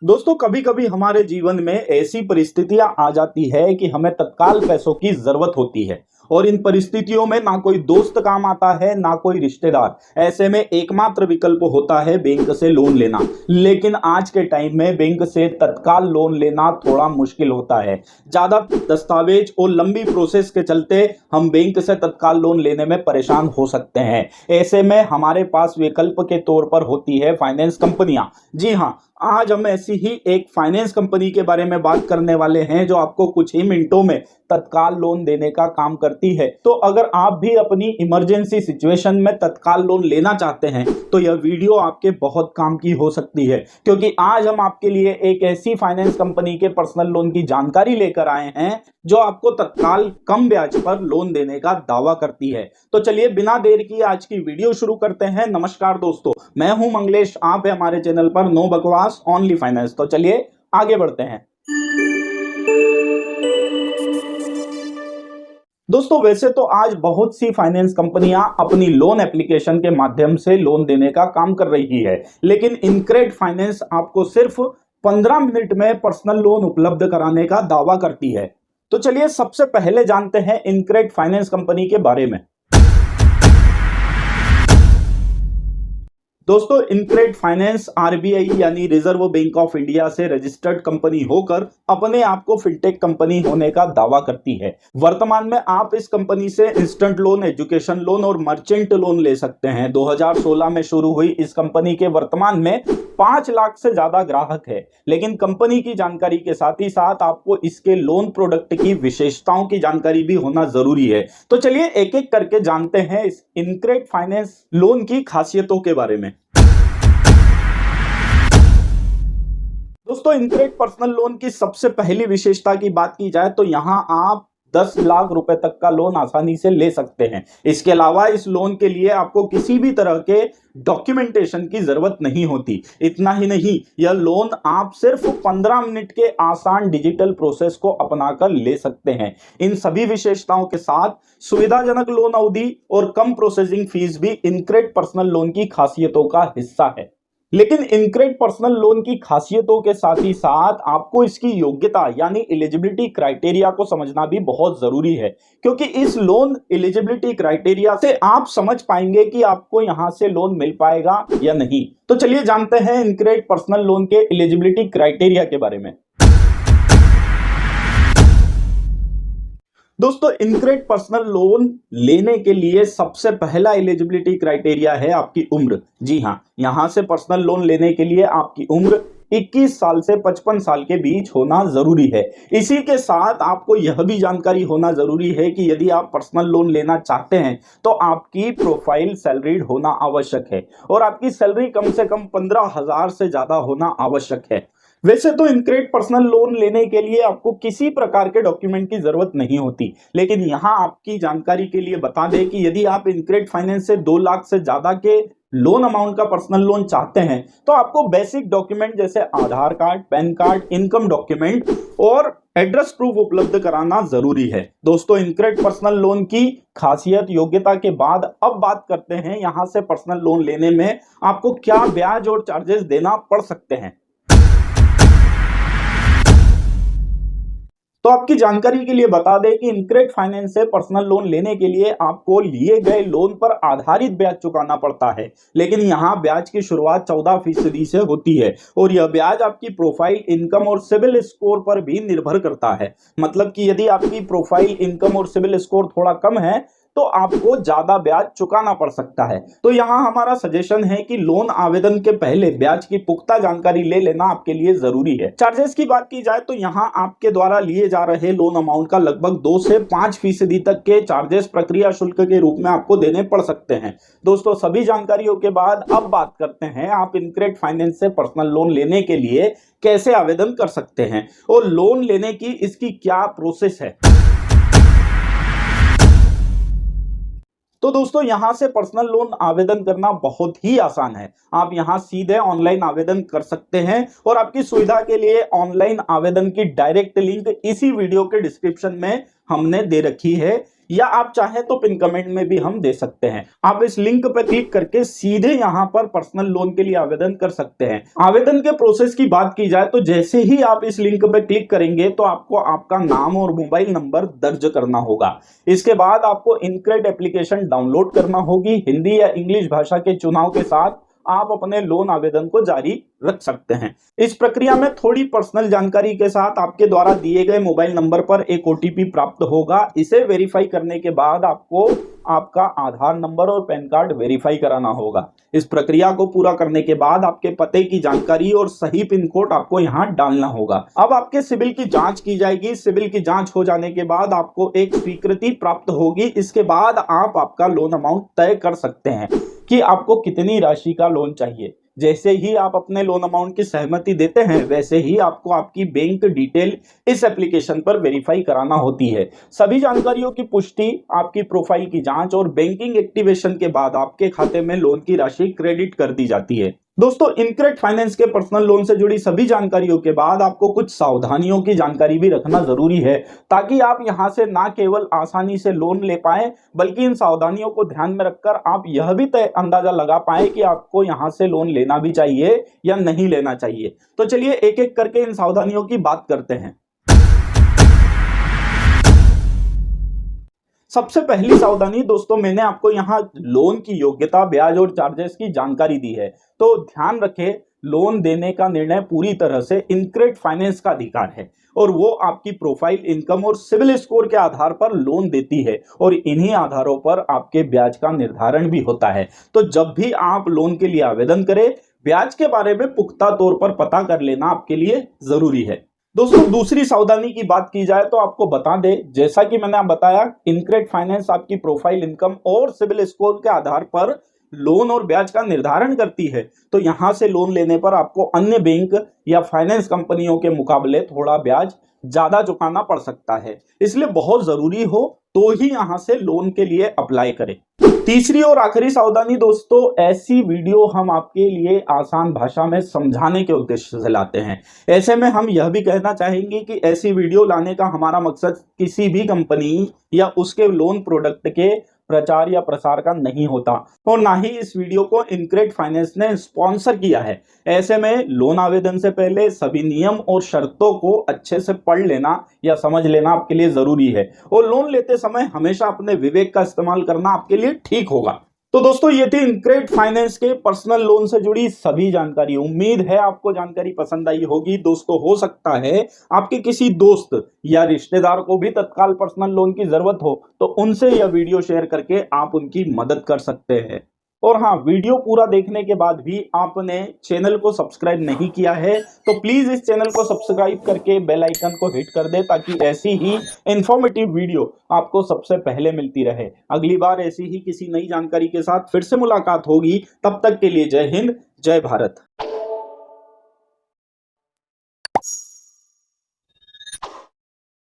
दोस्तों कभी कभी हमारे जीवन में ऐसी परिस्थितियां आ जाती है कि हमें तत्काल पैसों की जरूरत होती है और इन परिस्थितियों में ना कोई दोस्त काम आता है ना कोई रिश्तेदार। ऐसे में एकमात्र विकल्प होता है बैंक से लोन लेना। लेकिन आज के टाइम में बैंक से तत्काल लोन लेना थोड़ा मुश्किल होता है। ज्यादा दस्तावेज और लंबी प्रोसेस के चलते हम बैंक से तत्काल लोन लेने में परेशान हो सकते हैं। ऐसे में हमारे पास विकल्प के तौर पर होती है फाइनेंस कंपनियां। जी हाँ, आज हम ऐसी ही एक फाइनेंस कंपनी के बारे में बात करने वाले हैं जो आपको कुछ ही मिनटों में तत्काल लोन देने का काम करती है। तो अगर आप भी अपनी इमरजेंसी सिचुएशन में तत्काल लोन लेना चाहते हैं तो यह वीडियो आपके बहुत काम की हो सकती है, क्योंकि आज हम आपके लिए एक ऐसी फाइनेंस कंपनी के पर्सनल लोन की जानकारी लेकर आए हैं जो आपको तत्काल कम ब्याज पर लोन देने का दावा करती है। तो चलिए बिना देर की आज की वीडियो शुरू करते हैं। नमस्कार दोस्तों, मैं हूं मंगलेश, आप है हमारे चैनल पर नो बकवास ओनली फाइनेंस। तो चलिए आगे बढ़ते हैं। दोस्तों वैसे तो आज बहुत सी फाइनेंस कंपनियां अपनी लोन एप्लीकेशन के माध्यम से लोन देने का काम कर रही है, लेकिन इनक्रेड फाइनेंस आपको सिर्फ 15 मिनट में पर्सनल लोन उपलब्ध कराने का दावा करती है। तो चलिए सबसे पहले जानते हैं इनक्रेड फाइनेंस कंपनी के बारे में। दोस्तों इनक्रेड फाइनेंस आरबीआई यानी रिजर्व बैंक ऑफ इंडिया से रजिस्टर्ड कंपनी होकर अपने आप को फिनटेक कंपनी होने का दावा करती है। वर्तमान में आप इस कंपनी से इंस्टेंट लोन, एजुकेशन लोन और मर्चेंट लोन ले सकते हैं। 2016 में शुरू हुई इस कंपनी के वर्तमान में 5 लाख से ज्यादा ग्राहक है। लेकिन कंपनी की जानकारी के साथ ही साथ आपको इसके लोन प्रोडक्ट की विशेषताओं की जानकारी भी होना जरूरी है। तो चलिए एक एक करके जानते हैं इस इनक्रेड फाइनेंस लोन की खासियतों के बारे में। दोस्तों इनक्रेड पर्सनल लोन की सबसे पहली विशेषता की बात की जाए तो यहां आप 10 लाख रुपए तक का लोन आसानी से ले सकते हैं। इसके अलावा इस लोन के लिए आपको किसी भी तरह के डॉक्यूमेंटेशन की जरूरत नहीं होती। इतना ही नहीं, यह लोन आप सिर्फ 15 मिनट के आसान डिजिटल प्रोसेस को अपनाकर ले सकते हैं। इन सभी विशेषताओं के साथ सुविधाजनक लोन अवधि और कम प्रोसेसिंग फीस भी इनक्रेड पर्सनल लोन की खासियतों का हिस्सा है। लेकिन इनक्रेड पर्सनल लोन की खासियतों के साथ ही साथ आपको इसकी योग्यता यानी एलिजिबिलिटी क्राइटेरिया को समझना भी बहुत जरूरी है, क्योंकि इस लोन एलिजिबिलिटी क्राइटेरिया से आप समझ पाएंगे कि आपको यहां से लोन मिल पाएगा या नहीं। तो चलिए जानते हैं इनक्रेड पर्सनल लोन के एलिजिबिलिटी क्राइटेरिया के बारे में। दोस्तों इनक्रेड पर्सनल लोन लेने के लिए सबसे पहला एलिजिबिलिटी क्राइटेरिया है आपकी उम्र। जी हां, यहां से पर्सनल लोन लेने के लिए आपकी उम्र 21 साल से 55 साल के बीच होना जरूरी है। इसी के साथ आपको यह भी जानकारी होना जरूरी है कि यदि आप पर्सनल लोन लेना चाहते हैं तो आपकी प्रोफाइल सैलरीड होना आवश्यक है और आपकी सैलरी कम से कम 15,000 से ज्यादा होना आवश्यक है। वैसे तो इनक्रेड पर्सनल लोन लेने के लिए आपको किसी प्रकार के डॉक्यूमेंट की जरूरत नहीं होती, लेकिन यहां आपकी जानकारी के लिए बता दें कि यदि आप इनक्रेड फाइनेंस से 2 लाख से ज्यादा के लोन अमाउंट का पर्सनल लोन चाहते हैं तो आपको बेसिक डॉक्यूमेंट जैसे Aadhaar card, PAN card, income document और एड्रेस प्रूफ उपलब्ध कराना जरूरी है। दोस्तों इनक्रेड पर्सनल लोन की खासियत, योग्यता के बाद अब बात करते हैं यहां से पर्सनल लोन लेने में आपको क्या ब्याज और चार्जेस देना पड़ सकते हैं। तो आपकी जानकारी के लिए बता दें कि इनक्रेड फाइनेंस से पर्सनल लोन लेने के लिए आपको लिए गए लोन पर आधारित ब्याज चुकाना पड़ता है, लेकिन यहां ब्याज की शुरुआत 14% से होती है और यह ब्याज आपकी प्रोफाइल इनकम और सिविल स्कोर पर भी निर्भर करता है। मतलब कि यदि आपकी प्रोफाइल इनकम और सिविल स्कोर थोड़ा कम है तो आपको ज्यादा ब्याज चुकाना पड़ सकता है। तो यहां हमारा सजेशन है कि लोन आवेदन के पहले ब्याज की पुख्ता जानकारी ले लेना आपके लिए जरूरी है। चार्जेस की बात की जाए तो यहां आपके द्वारा लिए जा रहे लोन अमाउंट का लगभग 2 से 5% तक के चार्जेस प्रक्रिया शुल्क के रूप में आपको देने पड़ सकते हैं। दोस्तों सभी जानकारियों के बाद अब बात करते हैं आप इनक्रेड फाइनेंस से पर्सनल लोन लेने के लिए कैसे आवेदन कर सकते हैं और लोन लेने की इसकी क्या प्रोसेस है। तो दोस्तों यहां से पर्सनल लोन आवेदन करना बहुत ही आसान है। आप यहां सीधे ऑनलाइन आवेदन कर सकते हैं और आपकी सुविधा के लिए ऑनलाइन आवेदन की डायरेक्ट लिंक इसी वीडियो के डिस्क्रिप्शन में हमने दे रखी है, या आप चाहे तो पिन कमेंट में भी हम दे सकते हैं। आप इस लिंक पर क्लिक करके सीधे यहां पर पर्सनल लोन के लिए आवेदन कर सकते हैं। आवेदन के प्रोसेस की बात की जाए तो जैसे ही आप इस लिंक पर क्लिक करेंगे तो आपको आपका नाम और मोबाइल नंबर दर्ज करना होगा। इसके बाद आपको इनक्रेडिट एप्लीकेशन डाउनलोड करना होगी। हिंदी या इंग्लिश भाषा के चुनाव के साथ आप अपने लोन आवेदन को जारी रख सकते हैं। इस प्रक्रिया में थोड़ी पर्सनल जानकारी के साथ आपके द्वारा दिए गए मोबाइल नंबर पर एक ओटीपी प्राप्त होगा। इसे वेरीफाई करने के बाद आपको आपका आधार नंबर और पैन कार्ड वेरीफाई कराना होगा। इस प्रक्रिया को पूरा करने के बाद आपके पते की जानकारी और सही पिन कोड आपको यहाँ डालना होगा। अब आपके सिबिल की जांच की जाएगी। सिबिल की जांच हो जाने के बाद आपको एक स्वीकृति प्राप्त होगी। इसके बाद आप आपका लोन अमाउंट तय कर सकते हैं कि आपको कितनी राशि का लोन चाहिए। जैसे ही आप अपने लोन अमाउंट की सहमति देते हैं वैसे ही आपको आपकी बैंक डिटेल इस एप्लीकेशन पर वेरीफाई कराना होती है। सभी जानकारियों की पुष्टि, आपकी प्रोफाइल की जांच और बैंकिंग एक्टिवेशन के बाद आपके खाते में लोन की राशि क्रेडिट कर दी जाती है। दोस्तों, इनक्रेडिट फाइनेंस के पर्सनल लोन से जुड़ी सभी जानकारियों के बाद आपको कुछ सावधानियों की जानकारी भी रखना जरूरी है, ताकि आप यहां से ना केवल आसानी से लोन ले पाए बल्कि इन सावधानियों को ध्यान में रखकर आप यह भी तय अंदाजा लगा पाए कि आपको यहां से लोन लेना भी चाहिए या नहीं लेना चाहिए। तो चलिए एक एक करके इन सावधानियों की बात करते हैं। सबसे पहली सावधानी दोस्तों, मैंने आपको यहाँ लोन की योग्यता, ब्याज और चार्जेस की जानकारी दी है। तो ध्यान रखें, लोन देने का निर्णय पूरी तरह से इनक्रेडिट फाइनेंस का अधिकार है और वो आपकी प्रोफाइल, इनकम और सिविल स्कोर के आधार पर लोन देती है और इन्हीं आधारों पर आपके ब्याज का निर्धारण भी होता है। तो जब भी आप लोन के लिए आवेदन करें, ब्याज के बारे में पुख्ता तौर पर पता कर लेना आपके लिए जरूरी है। दोस्तों, दूसरी सावधानी की बात की जाए तो आपको बता दें, जैसा कि मैंने बताया, इनक्रेडिट फाइनेंस आपकी प्रोफाइल, इनकम और सिविल स्कोर के आधार पर लोन और ब्याज का निर्धारण करती है। तो यहां से लोन लेने पर आपको अन्य बैंक या फाइनेंस कंपनियों के मुकाबले थोड़ा ब्याज ज्यादा चुकाना पड़ सकता है। इसलिए बहुत जरूरी हो तो ही यहां से लोन के लिए अप्लाई करें। तीसरी और आखिरी सावधानी दोस्तों, ऐसी वीडियो हम आपके लिए आसान भाषा में समझाने के उद्देश्य से लाते हैं। ऐसे में हम यह भी कहना चाहेंगे कि ऐसी वीडियो लाने का हमारा मकसद किसी भी कंपनी या उसके लोन प्रोडक्ट के प्रचार या प्रसार का नहीं होता और ना ही इस वीडियो को इनक्रेडिट फाइनेंस ने स्पॉन्सर किया है। ऐसे में लोन आवेदन से पहले सभी नियम और शर्तों को अच्छे से पढ़ लेना या समझ लेना आपके लिए जरूरी है और लोन लेते समय हमेशा अपने विवेक का इस्तेमाल करना आपके लिए ठीक होगा। तो दोस्तों, ये थी इनक्रेडिट फाइनेंस के पर्सनल लोन से जुड़ी सभी जानकारी। उम्मीद है आपको जानकारी पसंद आई होगी। दोस्तों, हो सकता है आपके किसी दोस्त या रिश्तेदार को भी तत्काल पर्सनल लोन की जरूरत हो, तो उनसे यह वीडियो शेयर करके आप उनकी मदद कर सकते हैं। और हाँ, वीडियो पूरा देखने के बाद भी आपने चैनल को सब्सक्राइब नहीं किया है तो प्लीज इस चैनल को सब्सक्राइब करके बेल आइकन को हिट कर दे, ताकि ऐसी ही इंफॉर्मेटिव वीडियो आपको सबसे पहले मिलती रहे। अगली बार ऐसी ही किसी नई जानकारी के साथ फिर से मुलाकात होगी। तब तक के लिए जय हिंद, जय भारत।